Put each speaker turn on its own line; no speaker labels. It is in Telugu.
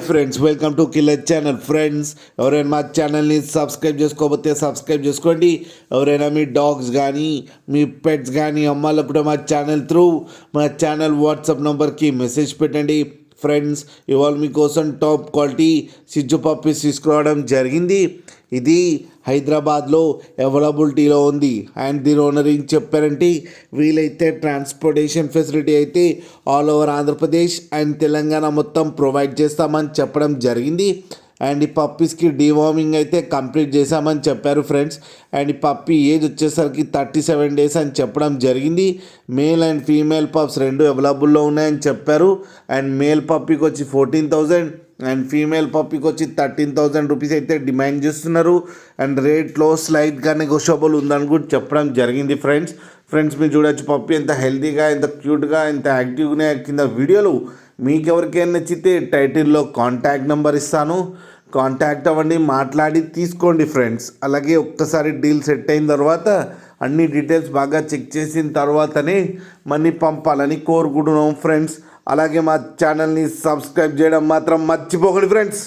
Friends, welcome to killer channel. Friends, ఎవరైనా మా ఛానల్ని సబ్స్క్రైబ్ చేసుకోకపోతే సబ్స్క్రైబ్ చేసుకోండి. ఎవరైనా మీ డాగ్స్ కానీ మీ పెట్స్ కానీ అమ్మాలకు కూడా మా ఛానల్ త్రూ మా ఛానల్ వాట్సాప్ నెంబర్కి మెసేజ్ పెట్టండి. ఫ్రెండ్స్, ఇవాళ మీకోసం టాప్ క్వాలిటీ సిజ్జు పప్పీస్ తీసుకురావడం జరిగింది. ఇది హైదరాబాద్లో అవైలబిలిటీలో ఉంది. అండ్ దీని ఓనర్ ఏం చెప్పారంటే, వీలైతే ట్రాన్స్పోర్టేషన్ ఫెసిలిటీ అయితే all over Andhra Pradesh and Telangana మొత్తం ప్రొవైడ్ చేస్తామని చెప్పడం జరిగింది. అండ్ ఈ పప్పీస్కి డీవార్మింగ్ అయితే కంప్లీట్ చేశామని చెప్పారు ఫ్రెండ్స్. అండ్ ఈ పప్పీ ఏజ్ వచ్చేసరికి 37 days అని చెప్పడం జరిగింది. మేల్ అండ్ ఫీమేల్ పప్స్ రెండు అవైలబుల్లో ఉన్నాయని చెప్పారు. అండ్ మేల్ పప్పీకి వచ్చి 14,000 అండ్ ఫీమేల్ పప్పీకి వచ్చి 13,000 రూపీస్ అయితే డిమాండ్ చేస్తున్నారు. అండ్ రేట్లో స్లైట్గా నెగోషియబుల్ ఉందని కూడా చెప్పడం జరిగింది ఫ్రెండ్స్ మీరు చూడొచ్చు పప్పీ ఎంత హెల్తీగా, ఎంత క్యూట్గా, ఎంత యాక్టివ్గా కింద వీడియోలు. మీకు ఎవరికైనా నచ్చితే టైటిల్లో కాంటాక్ట్ నెంబర్ ఇస్తాను, కాంటాక్ట్ అవ్వండి, మాట్లాడి తీసుకోండి ఫ్రెండ్స్. అలాగే ఒక్కసారి డీల్ సెట్ అయిన తర్వాత అన్ని డీటెయిల్స్ బాగా చెక్ చేసిన తర్వాతనే మనీ పంపాలని కోరుకుంటున్నాం ఫ్రెండ్స్. అలాగే మా ఛానల్ని సబ్స్క్రైబ్ చేయడం మాత్రం మర్చిపోకండి ఫ్రెండ్స్.